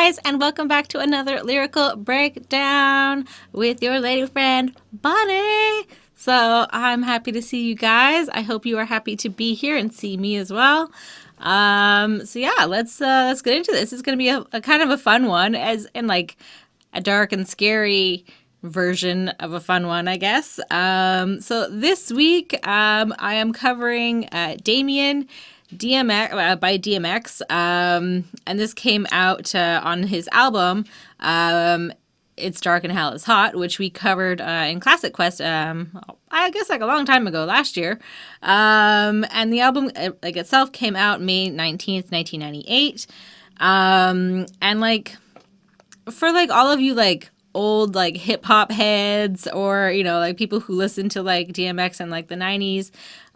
guys, and welcome back to another lyrical breakdown with your lady friend Bonnie. So I'm happy to see you guys. I hope you are happy to be here and see me as well. So yeah, let's get into this. It's gonna be a kind of a fun one, as in like a dark and scary version of a fun one, I guess. So this week, I am covering Damien. DMX by DMX, and this came out on his album. It's Dark and Hell is Hot, which we covered in Classic Quest. I guess like a long time ago, last year. And the album like itself came out May 19th, 1998. And like for like all of you like old like hip hop heads, or like people who listen to like DMX in like the 90s.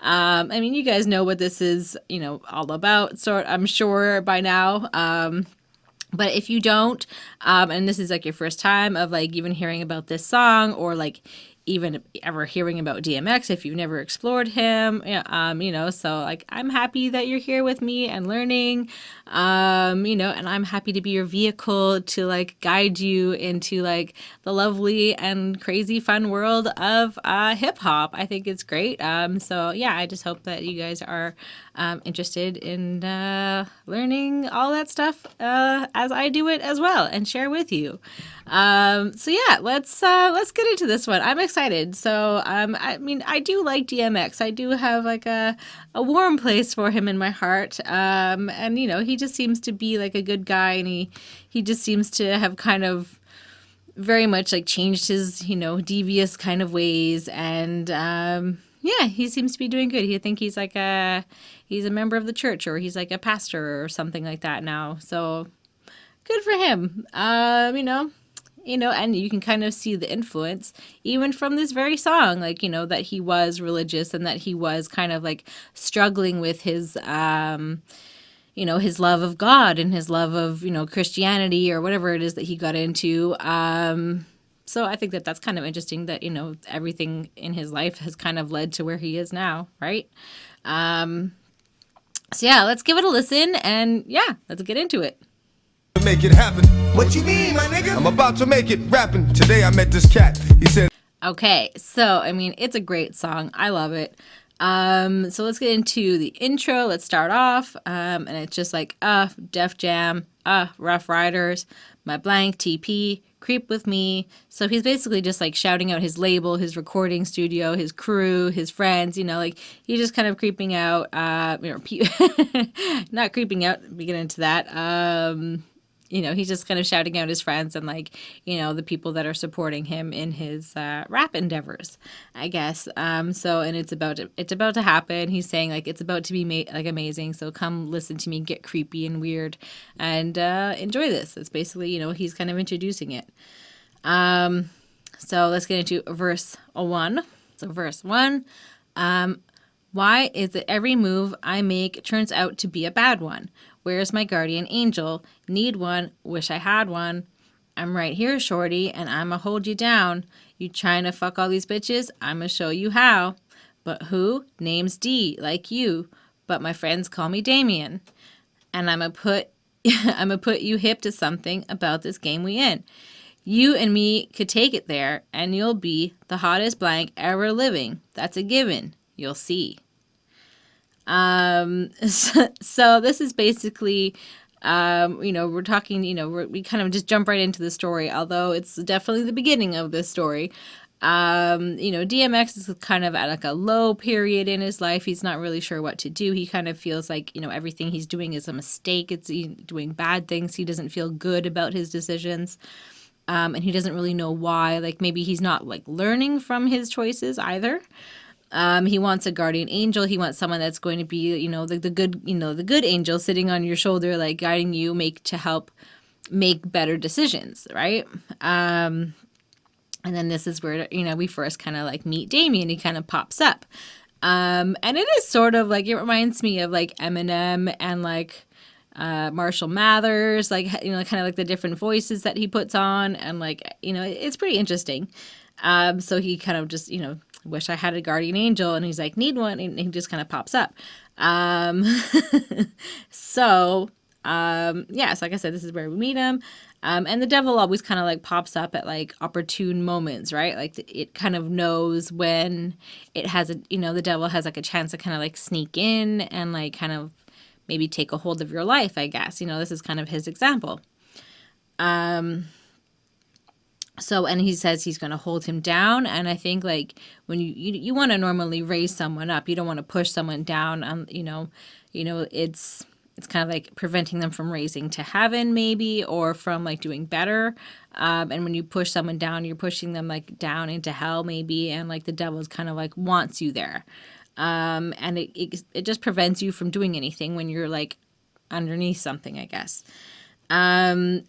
I mean, you guys know what this is, all about, sort I'm sure by now. But if you don't, and this is like your first time of like even hearing about this song, or like even ever hearing about DMX, if you've never explored him, so like I'm happy that you're here with me and learning, and I'm happy to be your vehicle to like guide you into like the lovely and crazy fun world of hip hop. I think it's great. So yeah, I just hope that you guys are interested in learning all that stuff as I do it as well and share with you. So yeah, let's get into this one. I'm excited. So I mean, I do like DMX. I do have like a warm place for him in my heart. And he just seems to be like a good guy, and he just seems to have kind of very much like changed his devious kind of ways, and yeah, he seems to be doing good. I think he's like he's a member of the church, or he's like a pastor or something like that now. So good for him. And you can kind of see the influence even from this very song, like, that he was religious and that he was kind of like struggling with his, his love of God and his love of, Christianity or whatever it is that he got into. So I think that that's kind of interesting that, everything in his life has kind of led to where he is now, right? So yeah, let's give it a listen, and yeah, let's get into it. Make it happen. What you mean, my nigga? I'm about to make it rapping. Today I met this cat. He said, okay, so I mean, it's a great song. I love it. So let's get into the intro. Let's start off. And it's just like, Def Jam, Rough Riders, my blank TP, creep with me. So he's basically just like shouting out his label, his recording studio, his crew, his friends, like he's just kind of creeping out, not creeping out, we get into that. He's just kind of shouting out his friends and like, the people that are supporting him in his rap endeavors, I guess. So, and it's about to happen. He's saying like it's about to be like amazing. So come listen to me get creepy and weird and enjoy this. It's basically, he's kind of introducing it. So let's get into verse 1. So verse 1, why is it every move I make turns out to be a bad one? Where's my guardian angel? Need one, wish I had one. I'm right here, shorty, and I'ma hold you down. You trying to fuck all these bitches? I'ma show you how. But who? Name's D, like you. But my friends call me Damien. And I'ma put you hip to something about this game we in. You and me could take it there, and you'll be the hottest blank ever living. That's a given. You'll see. So this is basically, we're talking, we kind of just jump right into the story, although it's definitely the beginning of this story. DMX is kind of at like a low period in his life. He's not really sure what to do. He kind of feels like, everything he's doing is a mistake. He's doing bad things. He doesn't feel good about his decisions. And he doesn't really know why. Like maybe he's not like learning from his choices either. He wants a guardian angel. He wants someone that's going to be, the good angel sitting on your shoulder, like guiding you to help make better decisions, right? And then this is where, we first kind of like meet Damien. He kind of pops up. And it is sort of like, it reminds me of like Eminem and like Marshall Mathers, like, kind of like the different voices that he puts on. And like, it's pretty interesting. So he kind of just, wish I had a guardian angel, and he's like, need one, and he just kind of pops up. So Yeah, so like I said, this is where we meet him. And the devil always kind of like pops up at like opportune moments, right? Like it kind of knows when it has a, the devil has like a chance to kind of like sneak in and like kind of maybe take a hold of your life, I guess. This is kind of his example. So, and he says he's going to hold him down. And I think like when you want to normally raise someone up, you don't want to push someone down on, it's kind of like preventing them from raising to heaven maybe, or from like doing better. And when you push someone down, you're pushing them like down into hell maybe. And like the devil's kind of like wants you there. And it just prevents you from doing anything when you're like underneath something, I guess. So,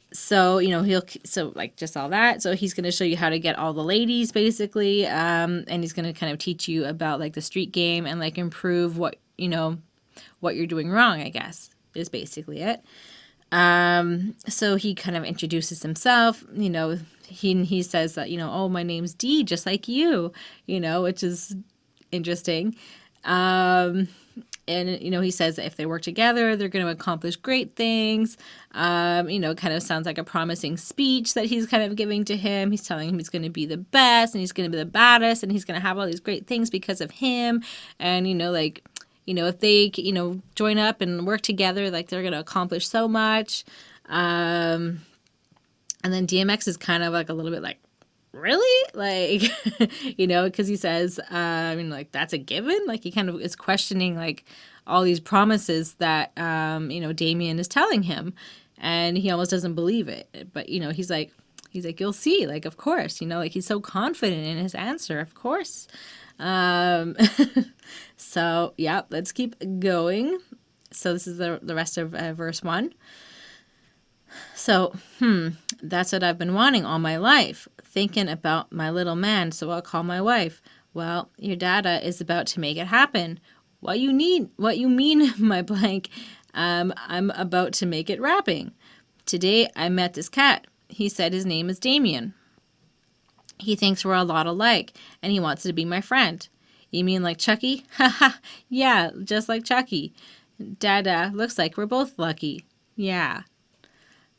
so like just all that. So he's going to show you how to get all the ladies basically. And he's going to kind of teach you about like the street game and like improve what you're doing wrong, I guess, is basically it. So he kind of introduces himself, he says that, oh, my name's D, just like you, which is interesting. And, he says that if they work together, they're going to accomplish great things. Kind of sounds like a promising speech that he's kind of giving to him. He's telling him he's going to be the best and he's going to be the baddest and he's going to have all these great things because of him. And, if they, join up and work together, like they're going to accomplish so much. And then DMX is kind of like a little bit like, really? Like, because he says, like that's a given. Like he kind of is questioning like all these promises that, Damien is telling him, and he almost doesn't believe it. But, he's like, you'll see, like, of course, like he's so confident in his answer. Of course. So yeah, let's keep going. So this is the rest of verse 1. So, that's what I've been wanting all my life, thinking about my little man, so I'll call my wife. Well, your dada is about to make it happen. What you mean, my blank? I'm about to make it rapping. Today I met this cat. He said his name is Damien. He thinks we're a lot alike, and he wants to be my friend. You mean like Chucky? Haha, yeah, just like Chucky. Dada, looks like we're both lucky. Yeah.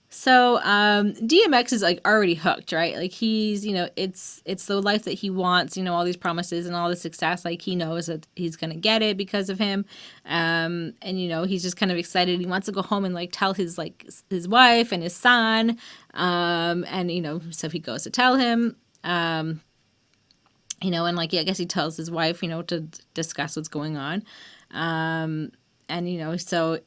So DMX is like already hooked, right? Like he's, it's the life that he wants, all these promises and all the success. Like he knows that he's going to get it because of him. And, he's just kind of excited. He wants to go home and like tell his wife and his son. And, so he goes to tell him, and like, yeah, I guess he tells his wife, to discuss what's going on. And, so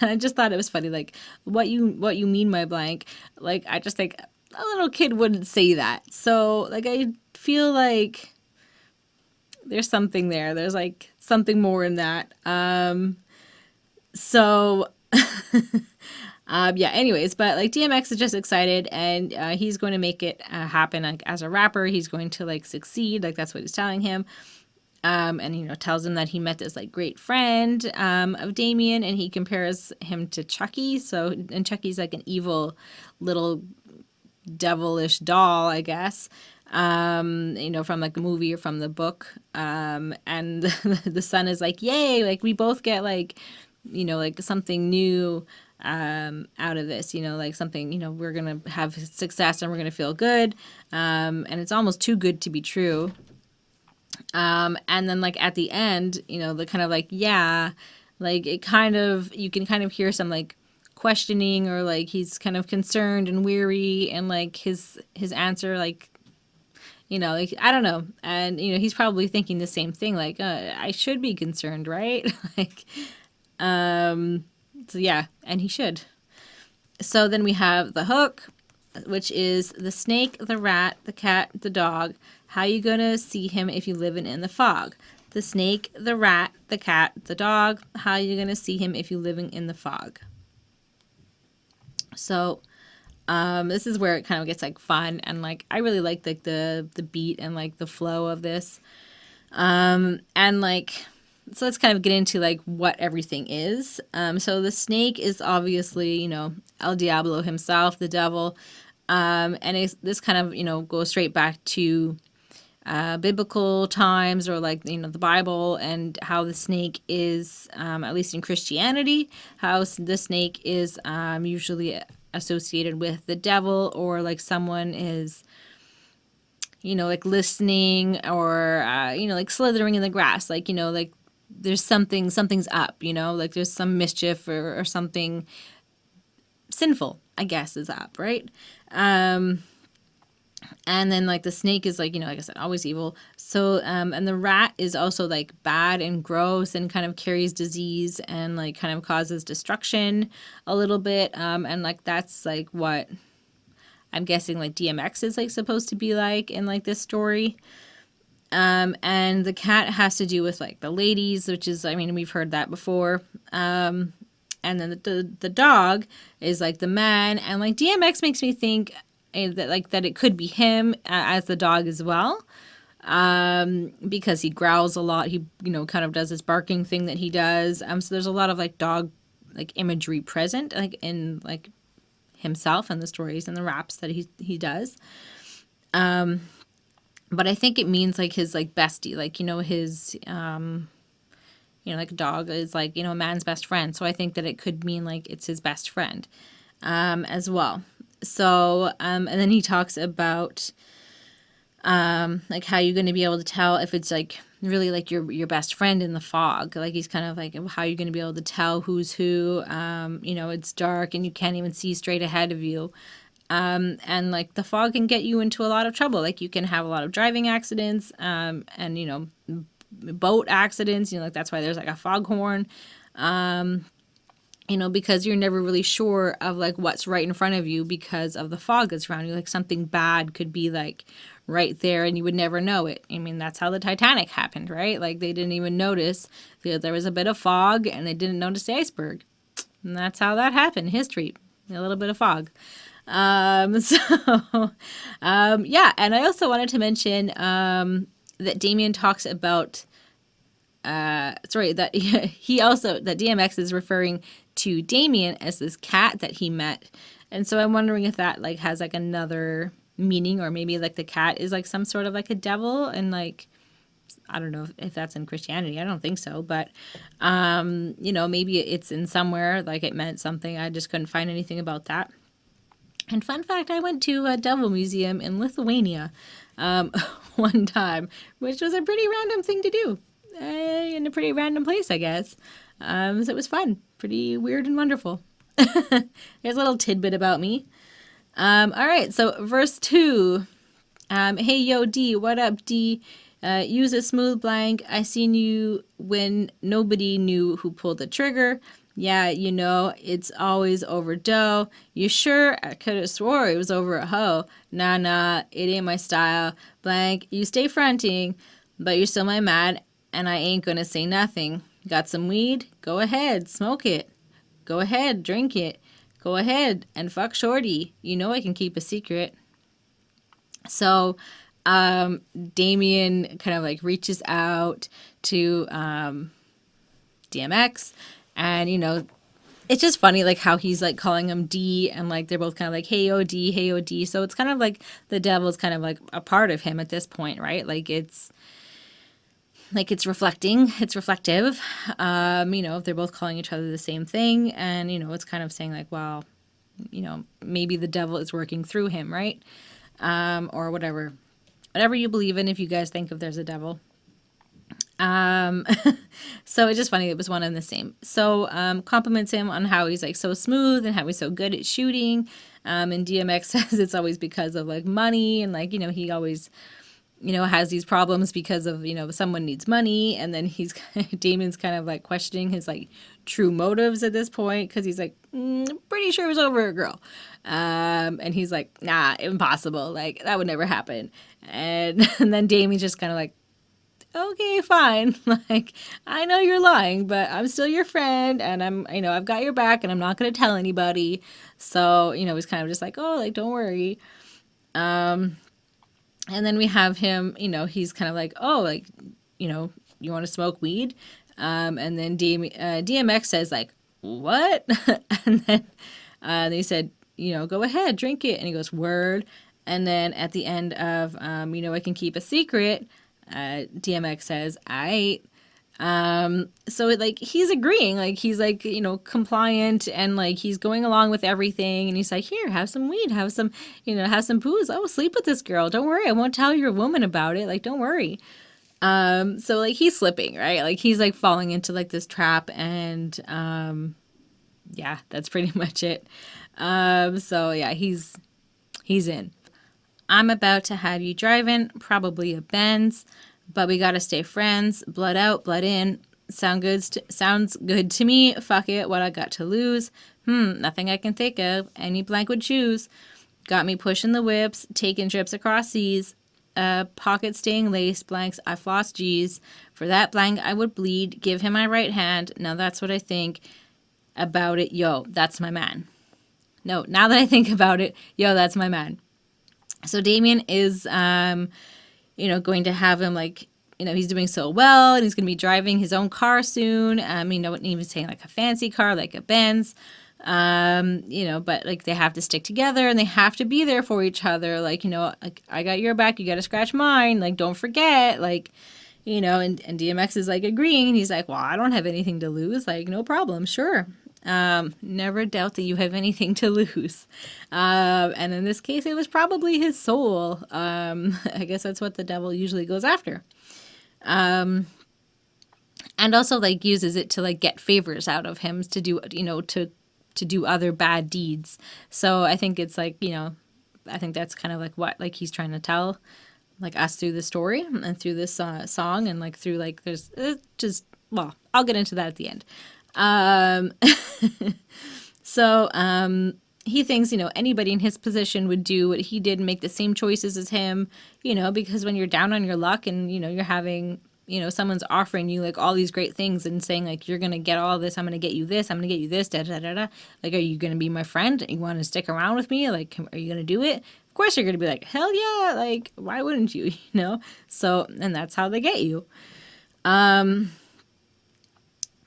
I just thought it was funny, like, what you mean, my blank? Like, I just think a little kid wouldn't say that. So, like, I feel like there's something there. There's, like, something more in that. Yeah, anyways, but, like, DMX is just excited, and he's going to make it happen, like, as a rapper. He's going to, like, succeed. Like, that's what he's telling him. And, tells him that he met this, like, great friend of Damien, and he compares him to Chucky. So, and Chucky's, like, an evil little devilish doll, I guess, from, like, a movie or from the book. And the son is like, yay, like, we both get, like, like, something new out of this, like, something, we're going to have success and we're going to feel good. And it's almost too good to be true. And then like at the end, the kind of like, yeah, like it kind of, you can kind of hear some like questioning, or like he's kind of concerned and weary, and like his answer, like, like, I don't know. And, he's probably thinking the same thing, like, I should be concerned, right? Like, so yeah, and he should. So then we have the hook, which is the snake, the rat, the cat, the dog. How you gonna see him if you living in the fog? The snake, the rat, the cat, the dog. How you gonna see him if you living in the fog? So, this is where it kind of gets like fun, and like I really like like the beat and like the flow of this, and like, so let's kind of get into like what everything is. So the snake is obviously, El Diablo himself, the devil, and this kind of goes straight back to biblical times, or like, the Bible, and how the snake is, at least in Christianity, how the snake is usually associated with the devil, or like someone is, like listening, or like slithering in the grass, like, like there's something's up, like there's some mischief, or something sinful, I guess, is up, right? And then like the snake is like, like I said, always evil. So and the rat is also like bad and gross, and kind of carries disease, and like kind of causes destruction a little bit. And like that's like what I'm guessing like DMX is like supposed to be like in like this story. And the cat has to do with like the ladies, which is, I mean, we've heard that before. And then the dog is like the man, and like DMX makes me think that it could be him as the dog as well, because he growls a lot. He kind of does this barking thing that he does. So there's a lot of like dog like imagery present, like in like himself and the stories and the raps that he does. But I think it means like his like bestie, like his like a dog is like a man's best friend. So I think that it could mean like it's his best friend as well. So and then he talks about like how you're going to be able to tell if it's like really like your best friend in the fog. Like he's kind of like, how you're going to be able to tell who's who. It's dark and you can't even see straight ahead of you. And like the fog can get you into a lot of trouble. Like you can have a lot of driving accidents, and boat accidents. Like that's why there's like a foghorn. Because you're never really sure of like what's right in front of you because of the fog that's around you. Like something bad could be like right there and you would never know it. I mean, that's how the Titanic happened, right? Like they didn't even notice there was a bit of fog, and they didn't notice the iceberg. And that's how that happened. History, a little bit of fog. Yeah. And I also wanted to mention that Damien talks about that DMX is referring to Damien as this cat that he met. And so I'm wondering if that like has like another meaning, or maybe like the cat is like some sort of like a devil, and like I don't know if that's in Christianity. I don't think so, but maybe it's in somewhere, like it meant something. I just couldn't find anything about that. And fun fact, I went to a devil museum in Lithuania one time, which was a pretty random thing to do in a pretty random place, I guess. So it was fun, pretty weird and wonderful. There's a little tidbit about me. All right, so verse 2. Hey, yo, D, what up, D? Use a smooth blank. I seen you when nobody knew who pulled the trigger. Yeah, it's always over dough. You sure? I could have swore it was over a hoe. Nah, it ain't my style. Blank, you stay fronting, but you're still my man, and I ain't gonna say nothing. Got some weed? Go ahead, smoke it. Go ahead, drink it. Go ahead and fuck shorty. I can keep a secret. So, Damien kind of like reaches out to DMX. And, it's just funny, like, how he's, like, calling him D, and, like, they're both kind of like, hey, O, D, hey, O, D. So it's kind of like the devil's kind of, like, a part of him at this point, right? It's reflecting, it's reflective. If they're both calling each other the same thing, and, it's kind of saying, like, well, maybe the devil is working through him, right? Or whatever you believe in, if you guys think if there's a devil. So it's just funny, it was one and the same. So compliments him on how he's like so smooth and how he's so good at shooting. And DMX says it's always because of like money, and like he always has these problems because of someone needs money. And then Damien's kind of like questioning his like true motives at this point, because he's like pretty sure it was over a girl. And he's like, nah, impossible, like that would never happen. And then Damien's just kind of like, okay, fine. Like, I know you're lying, but I'm still your friend, and I've got your back, and I'm not going to tell anybody. So, he's kind of just like, oh, like, don't worry. And then we have him, he's kind of like, oh, like, you want to smoke weed? And then DMX says, like, what? And then they said, go ahead, drink it. And he goes, word. And then at the end of, I can keep a secret, DMX says, so like he's agreeing, like he's like, compliant, and like he's going along with everything, and he's like, here, have some weed, have some, have some booze. Oh, sleep with this girl. Don't worry, I won't tell your woman about it. Like, don't worry. So like he's slipping, right? Like he's like falling into like this trap, and yeah, that's pretty much it. So yeah, he's in. I'm about to have you driving, probably a Benz, but we gotta stay friends. Blood out, blood in. Sounds good to me. Fuck it, what I got to lose? Nothing I can think of. Any blank would choose. Got me pushing the whips, taking trips across seas. Pocket staying laced, blanks, I floss G's. For that blank, I would bleed. Give him my right hand. Now that's what I think about it. Yo, that's my man. No, now that I think about it, yo, that's my man. So Damien is, going to have him like, he's doing so well, and he's going to be driving his own car soon. Wasn't even saying like a fancy car, like a Benz. But like they have to stick together, and they have to be there for each other. Like, like I got your back, you got to scratch mine. Like, don't forget, like, and DMX is like agreeing, and he's like, well, I don't have anything to lose. Like, no problem. Sure. Never doubt that you have anything to lose. And in this case, it was probably his soul. I guess that's what the devil usually goes after. And also like uses it to like get favors out of him to do, to do other bad deeds. So I think it's like, I think that's kind of like what like he's trying to tell like us through the story and through this song, and like through like there's just, well, I'll get into that at the end. So he thinks, anybody in his position would do what he did and make the same choices as him, because when you're down on your luck and, you're having, someone's offering you like all these great things and saying like, you're going to get all this, I'm going to get you this, I'm going to get you this, da, da, da, da. Like, are you going to be my friend? You want to stick around with me? Like, are you going to do it? Of course you're going to be like, hell yeah. Like, why wouldn't you, So, and that's how they get you.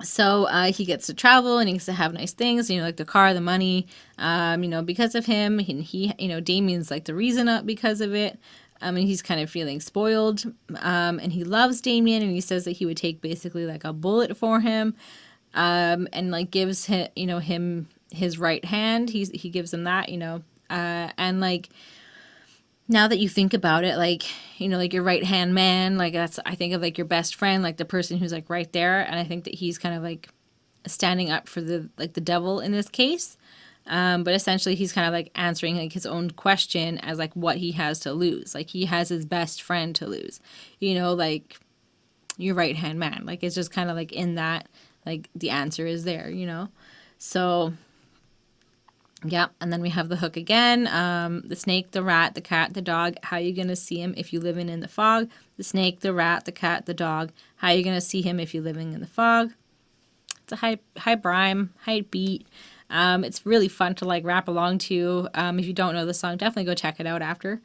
So he gets to travel, and he gets to have nice things, like the car, the money, because of him. He Damien's like the reason because of it. And he's kind of feeling spoiled. And he loves Damien, and he says that he would take basically like a bullet for him. And like gives him, him his right hand. He gives him that, and like, now that you think about it, like, like your right hand man, like that's, I think of like your best friend, like the person who's like right there. And I think that he's kind of like standing up for the devil in this case. But essentially he's kind of like answering like his own question as like what he has to lose. Like he has his best friend to lose, like your right hand man. Like it's just kind of like in that, like the answer is there, so. Yeah, and then we have the hook again. The snake, the rat, the cat, the dog. How you gonna see him if you living in the fog? The snake, the rat, the cat, the dog. How you gonna see him if you living in the fog? It's a high rhyme, high beat. It's really fun to like rap along to. If you don't know the song, definitely go check it out after.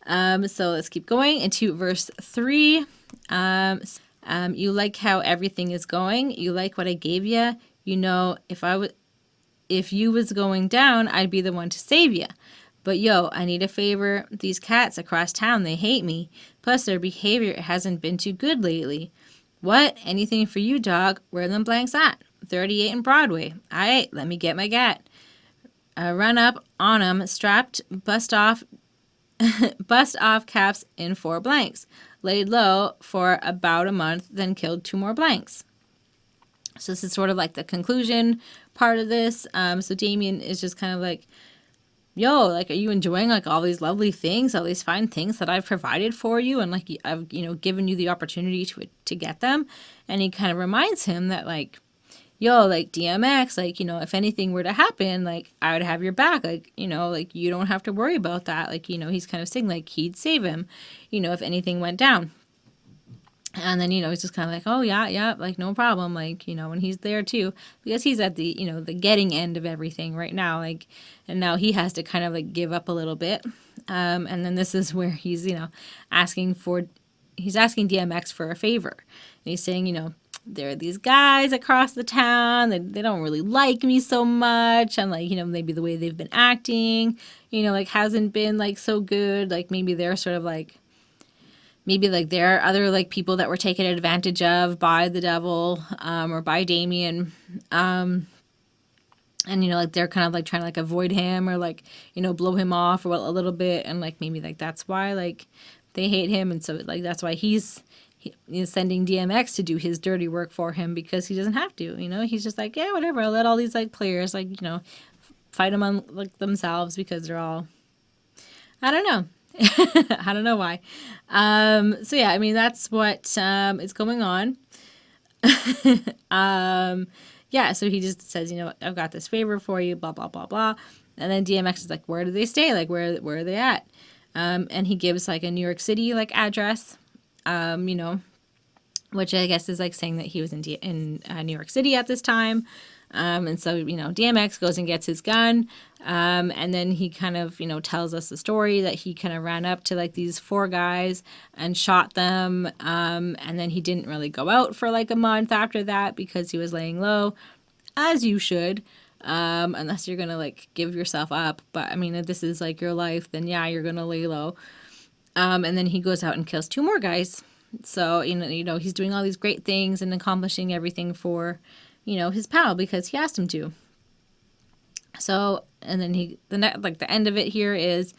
So let's keep going into verse 3. You like how everything is going. You like what I gave you. If you was going down, I'd be the one to save you. But yo, I need a favor. These cats across town, they hate me. Plus their behavior hasn't been too good lately. What? Anything for you, dog. Where them blanks at? 38 and Broadway. Aight, let me get my gat. Run up on 'em, strapped, bust off caps in 4 blanks. Laid low for about a month, then killed 2 more blanks. So this is sort of like the conclusion part of this. So Damien is just kind of like, yo, like, are you enjoying like all these lovely things, all these fine things that I've provided for you? And like, I've, given you the opportunity to get them. And he kind of reminds him that like, yo, like DMX, like, if anything were to happen, like I would have your back. Like, like you don't have to worry about that. Like, he's kind of saying like he'd save him, if anything went down. And then, he's just kind of like, oh, yeah, like, no problem. Like, when he's there, too, because he's at the, the getting end of everything right now. Like, and now he has to kind of, like, give up a little bit. And then this is where he's, asking DMX for a favor. And he's saying, there are these guys across the town that they don't really like me so much. And like, maybe the way they've been acting, like hasn't been like so good. Like maybe they're sort of like, maybe like there are other like people that were taken advantage of by the devil, or by Damien. And, like they're kind of like trying to like avoid him or like, blow him off or a little bit. And like, maybe like that's why like they hate him. And so like, that's why he's sending DMX to do his dirty work for him, because he doesn't have to, he's just like, yeah, whatever. I'll let all these like players like, fight them on like themselves, because they're all, I don't know. I don't know why. So yeah, I mean, that's what, is going on. Yeah, so he just says, I've got this favor for you, blah, blah, blah, blah. And then DMX is like, where do they stay? Like, where are they at? And he gives like a New York City like address, which I guess is like saying that he was in New York City at this time. And so, DMX goes and gets his gun. And then he kind of, tells us the story that he kind of ran up to like these 4 guys and shot them. And then he didn't really go out for like a month after that, because he was laying low, as you should, unless you're going to like give yourself up. But I mean, if this is like your life, then yeah, you're going to lay low. And then he goes out and kills 2 more guys. So, he's doing all these great things and accomplishing everything for, his pal, because he asked him to. So, and then the end of it here is,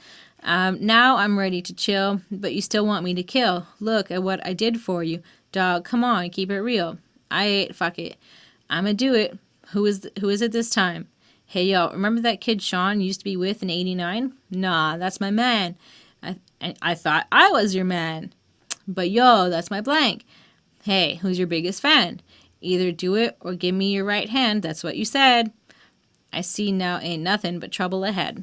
now I'm ready to chill, but you still want me to kill. Look at what I did for you. Dog, come on, keep it real. Fuck it. I'ma do it. Who is it this time? Hey, yo, remember that kid Sean used to be with in 89? Nah, that's my man. I thought I was your man. But yo, that's my blank. Hey, who's your biggest fan? Either do it or give me your right hand. That's what you said. I see now ain't nothing but trouble ahead.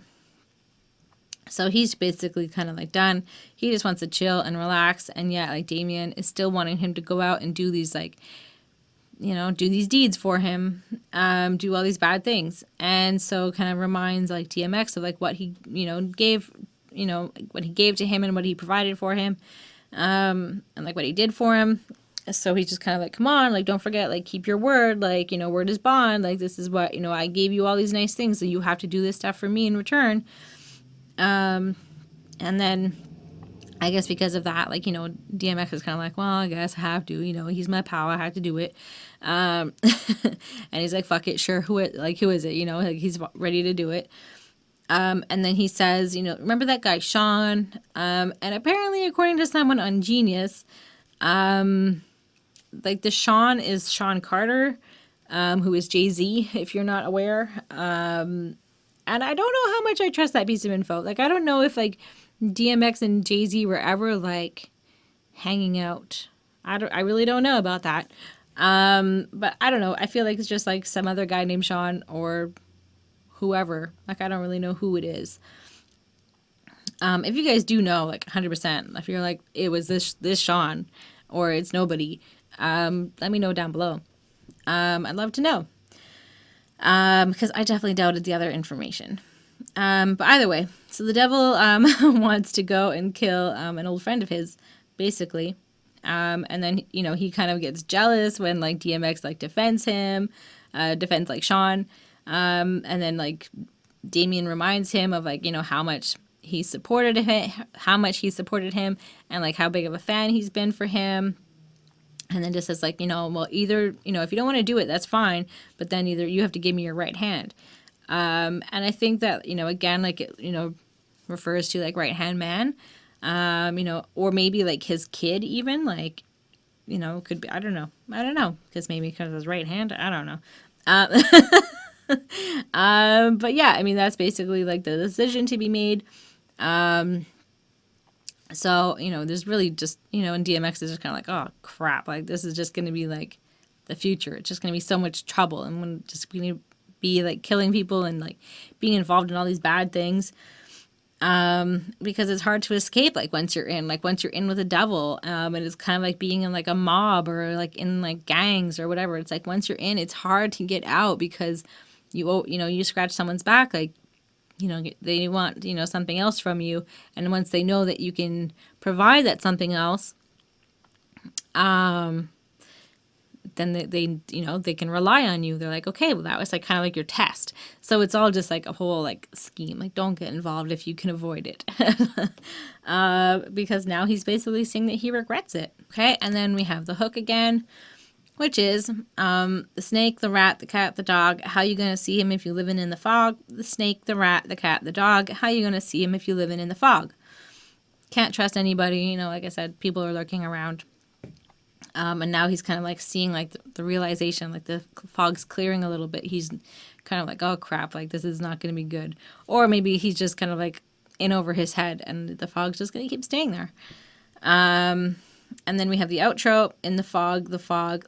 So he's basically kind of like done. He just wants to chill and relax. And yeah, like Damien is still wanting him to go out and do these like, do these deeds for him, do all these bad things. And so kind of reminds like DMX of like what he, gave, what he gave to him and what he provided for him. And like what he did for him. So he's just kind of like, come on, like, don't forget, like, keep your word, like, word is bond, like, this is what, I gave you all these nice things, so you have to do this stuff for me in return. And then, I guess because of that, like, DMX is kind of like, well, I guess I have to, he's my pal, I have to do it. And he's like, fuck it, sure, who is it, like, he's ready to do it. And then he says, remember that guy, Sean? And apparently, according to someone on Genius, like the Sean is Sean Carter, who is Jay-Z, if you're not aware. And I don't know how much I trust that piece of info. Like, I don't know if like DMX and Jay-Z were ever like hanging out. I really don't know about that. But I don't know. I feel like it's just like some other guy named Sean or whoever. Like, I don't really know who it is. If you guys do know, like 100%, if you're like, it was this Sean or it's nobody, let me know down below. I'd love to know. Because I definitely doubted the other information. But either way, so the devil wants to go and kill an old friend of his, basically. And then, he kind of gets jealous when like DMX like defends like Sean. And then like Damien reminds him of like, how much he supported him, and like how big of a fan he's been for him. And then just says like, well, either, if you don't want to do it, that's fine. But then either you have to give me your right hand. And I think that, again, like, it, refers to like right hand man, or maybe like his kid even, like, could be, I don't know. Because maybe because of his right hand, I don't know. But yeah, I mean, that's basically like the decision to be made. So, there's really just, and DMX is just kind of like, oh, crap. Like, this is just going to be, like, the future. It's just going to be so much trouble. And we're just going to be, like, killing people and, like, being involved in all these bad things. Because it's hard to escape, like, once you're in with the devil. And it's kind of like being in, like, a mob or, like, in, like, gangs or whatever. It's like, once you're in, it's hard to get out because you scratch someone's back, like, they want, something else from you. And once they know that you can provide that something else, then they they can rely on you. They're like, okay, well, that was like kind of like your test. So it's all just like a whole like scheme. Like, don't get involved if you can avoid it. Because now he's basically saying that he regrets it. Okay, and then we have the hook again, which is the snake, the rat, the cat, the dog. How you gonna see him if you living in the fog? The snake, the rat, the cat, the dog. How you gonna see him if you living in the fog? Can't trust anybody. Like I said, people are lurking around. And now he's kind of like seeing like the realization, like the fog's clearing a little bit. He's kind of like, oh crap, like this is not going to be good. Or maybe he's just kind of like in over his head and the fog's just going to keep staying there. And then we have the outro, in the fog,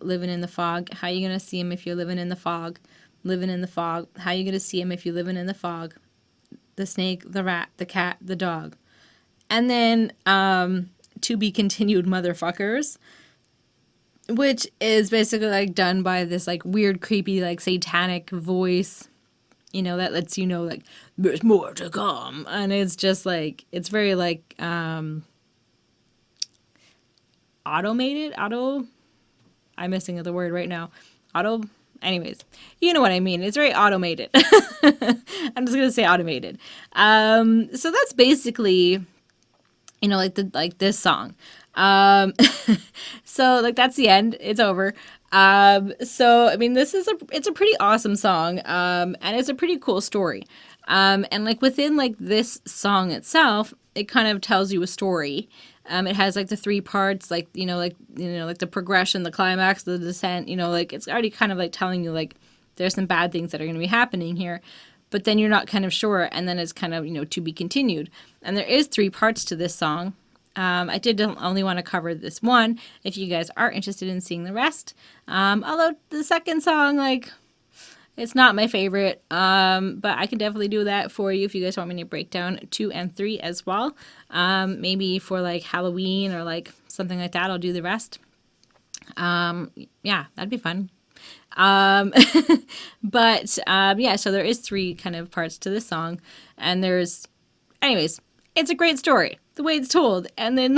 living in the fog. How you going to see him if you're living in the fog? Living in the fog. How you going to see him if you're living in the fog? The snake, the rat, the cat, the dog. And then to be continued, motherfuckers, which is basically like done by this like weird, creepy, like satanic voice, that lets like there's more to come. And it's just like, it's very like automated. I'm missing the word right now. Anyways, you know what I mean. It's very automated. I'm just gonna say automated. So that's basically, like this song. So like that's the end. It's over. So I mean, it's a pretty awesome song. And it's a pretty cool story. And like within like this song itself, it kind of tells you a story. It has like the 3 parts, like like the progression, the climax, the descent. Like it's already kind of like telling you like there's some bad things that are going to be happening here, but then you're not kind of sure, and then it's kind of to be continued. And there is 3 parts to this song. I did only want to cover this one. If you guys are interested in seeing the rest, although the second song, like, it's not my favorite, but I can definitely do that for you if you guys want me to break down 2 and 3 as well. Maybe for like Halloween or like something like that, I'll do the rest. Yeah, that'd be fun. But yeah, so there is 3 kind of parts to this song, and anyways, it's a great story the way it's told, and then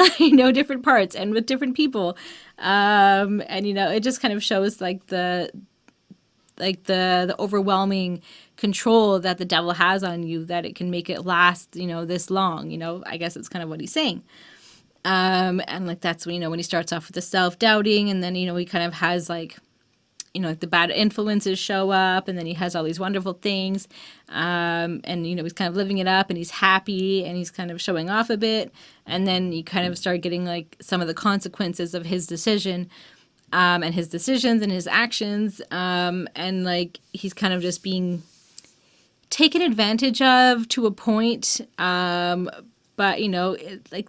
different parts and with different people, and it just kind of shows like the overwhelming control that the devil has on you, that it can make it last this long. I guess it's kind of what he's saying. And like that's when he starts off with the self-doubting, and then he kind of has like like the bad influences show up, and then he has all these wonderful things, and he's kind of living it up, and he's happy, and he's kind of showing off a bit, and then you kind of start getting like some of the consequences of his decision, and his decisions and his actions, and like he's kind of just being taken advantage of to a point, but like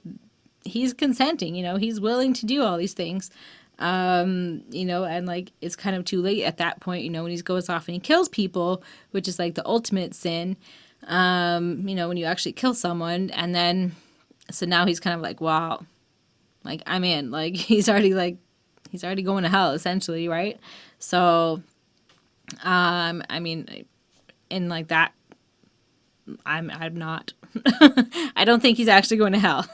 he's consenting, he's willing to do all these things. And like it's kind of too late at that point, when he goes off and he kills people, which is like the ultimate sin, when you actually kill someone. And then, so now he's kind of like, wow, like I'm in, like he's already going to hell essentially. Right. So, I mean, in like that, I'm not, I don't think he's actually going to hell.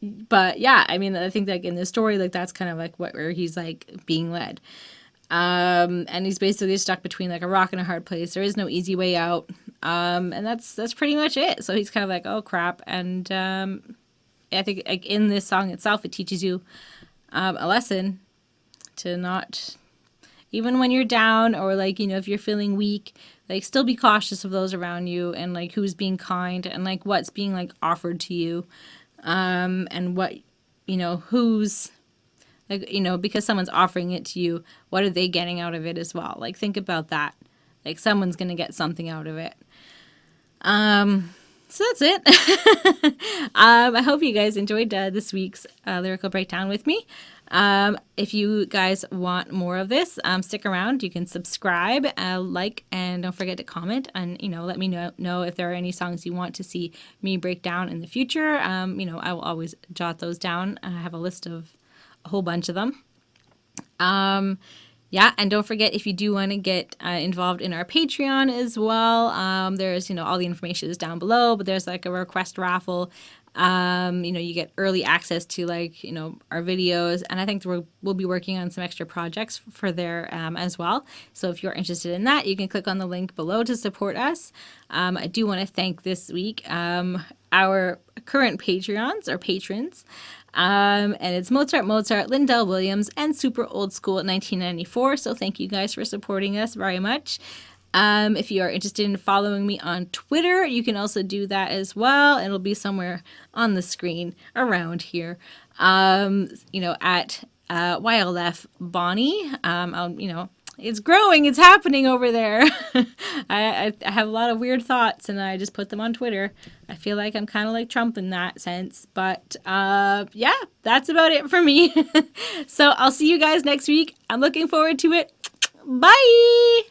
But yeah, I mean, I think like in this story, like that's kind of like where he's like being led. And he's basically stuck between like a rock and a hard place. There is no easy way out. And that's pretty much it. So he's kind of like, oh crap. And, I think like in this song itself, it teaches you, a lesson to not, even when you're down or like, if you're feeling weak, like still be cautious of those around you, and like who's being kind, and like what's being like offered to you. And what, who's like, because someone's offering it to you, what are they getting out of it as well? Like, think about that. Like, someone's going to get something out of it. So that's it. I hope you guys enjoyed this week's lyrical breakdown with me. If you guys want more of this, stick around. You can subscribe, like, and don't forget to comment, and let me know if there are any songs you want to see me break down in the future. I will always jot those down. I have a list of a whole bunch of them. Yeah, and don't forget, if you do want to get involved in our Patreon as well, there's, all the information is down below, but there's like a request raffle You get early access to our videos, and I think we'll be working on some extra projects for there as well. So if you're interested in that, you can click on the link below to support us. I do want to thank this week our current Patreons or patrons. And it's Mozart, Lindell Williams, and Super Old School 1994. So thank you guys for supporting us very much. If you are interested in following me on Twitter, you can also do that as well. It'll be somewhere on the screen around here. At YLF Bonnie. It's growing. It's happening over there. I have a lot of weird thoughts, and I just put them on Twitter. I feel like I'm kind of like Trump in that sense. But yeah, that's about it for me. So I'll see you guys next week. I'm looking forward to it. Bye!